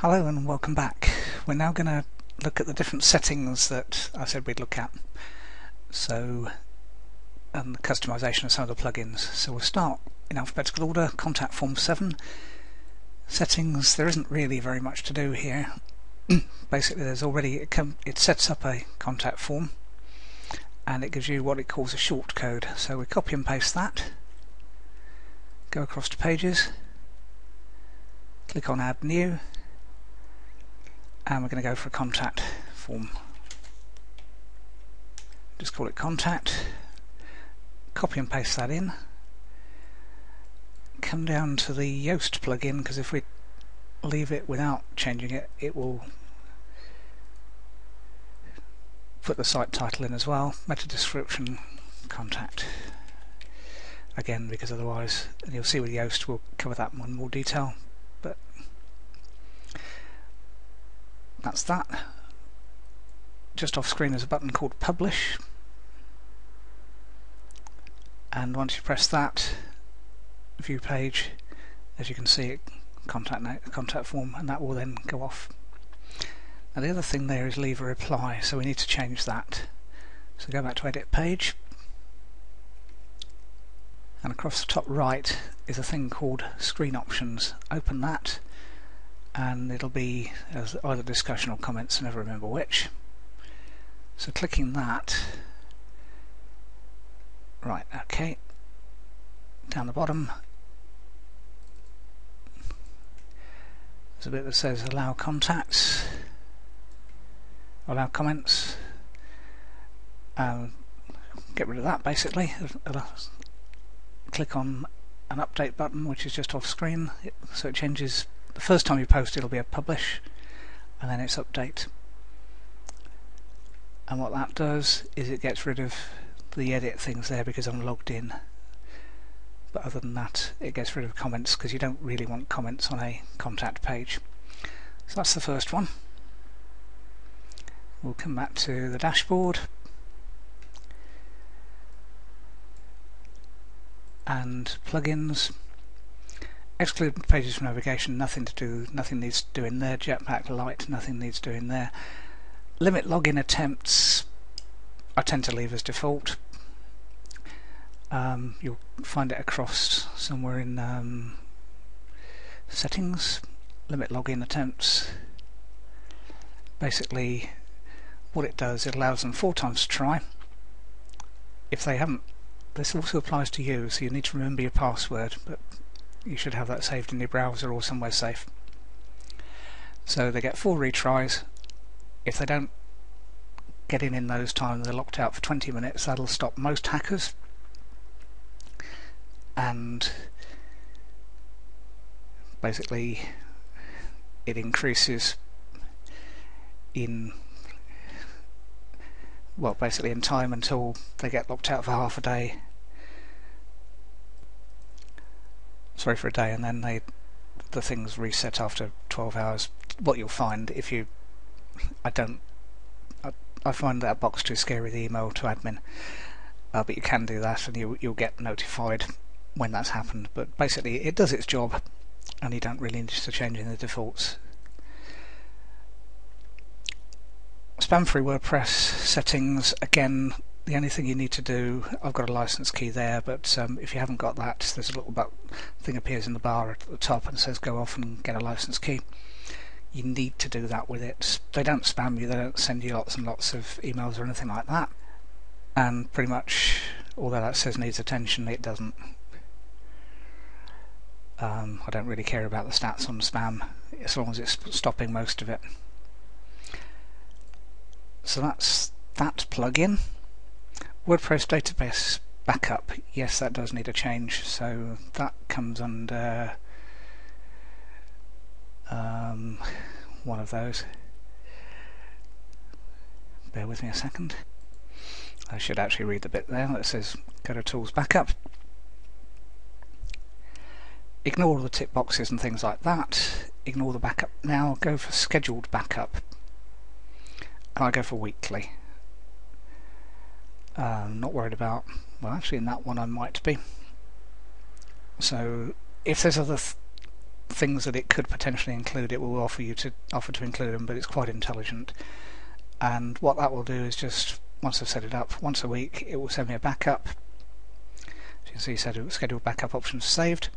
Hello and welcome back. We're now going to look at the different settings that I said we'd look at. And the customization of some of the plugins. So we'll start in alphabetical order. Contact form 7. Settings, there isn't really very much to do here. Basically there's already, it sets up a contact form and it gives you what it calls a short code. So we copy and paste that, go across to pages, click on add new, and we're going to go for a contact form. Just call it contact, copy and paste that in, come down to the Yoast plugin, because if we leave it without changing it, it will put the site title in as well, meta description, contact. Again, because otherwise, and you'll see with Yoast, we'll cover that in more detail, but that's that. Just off screen there's a button called Publish, and once you press that, view page, as you can see, it contact form, and that will then go off. Now the other thing there is leave a reply, so we need to change that. So go back to edit page, and across the top right is a thing called screen options. Open that, and it'll be as either discussion or comments, I never remember which. So clicking that, right, okay, down the bottom there's a bit that says allow contacts, allow comments. Get rid of that basically. Click on an update button, which is just off screen, so it changes. The first time you post it'll be a publish, and then it's update. And what that does is it gets rid of the edit things there because I'm logged in. But other than that, it gets rid of comments, because you don't really want comments on a contact page. So that's the first one. We'll come back to the dashboard and plugins. Exclude pages from navigation, nothing needs to do in there. Jetpack Lite, nothing needs doing there. Limit login attempts, I tend to leave as default. You'll find it across somewhere in settings. Limit login attempts. Basically what it does, it allows them 4 times to try. If they haven't, this also applies to you, so you need to remember your password, but you should have that saved in your browser or somewhere safe. So they get 4 retries. If they don't get in those times, they're locked out for 20 minutes. That'll stop most hackers, and basically it increases in, well, basically in time until they get locked out for half a day. Sorry, for a day, and then the things reset after 12 hours. What you'll find if you, I find that box too scary, the email to admin, but you can do that, and you'll get notified when that's happened. But basically it does its job, and you don't really need to change in the defaults. Spam-free WordPress settings, again, the only thing you need to do, I've got a license key there, but if you haven't got that, there's a little thing appears in the bar at the top and says go off and get a license key. You need to do that with it. They don't spam you, they don't send you lots and lots of emails or anything like that, and pretty much although that says needs attention, it doesn't. I don't really care about the stats on spam as long as it's stopping most of it. So that's that plugin. WordPress database backup, yes, that does need a change, so that comes under one of those. Bear with me a second. I should actually read the bit there that says go to Tools Backup. Ignore all the tick boxes and things like that. Ignore the backup now. Go for scheduled backup. And I go for weekly. Not worried about, well, actually in that one I might be. So if there's other things that it could potentially include, it will offer to include them, but it's quite intelligent. And what that will do is just, once I've set it up, once a week it will send me a backup. As you can see, scheduled backup options saved,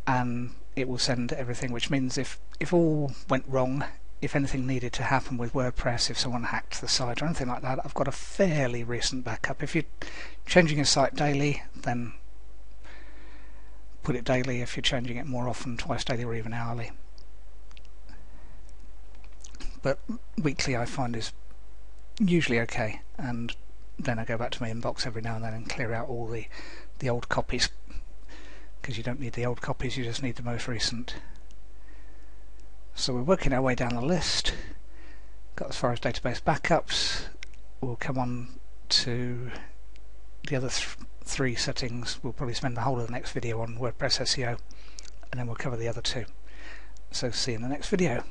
and it will send everything, which means if all went wrong, if anything needed to happen with WordPress, if someone hacked the site or anything like that, I've got a fairly recent backup. If you're changing your site daily, then put it daily. If you're changing it more often, twice daily or even hourly. But weekly I find is usually okay, and then I go back to my inbox every now and then and clear out all the old copies, because you don't need the old copies, you just need the most recent. So we're working our way down the list. Got as far as database backups. We'll come on to the other three settings. We'll probably spend the whole of the next video on WordPress SEO, and then we'll cover the other two. So see you in the next video.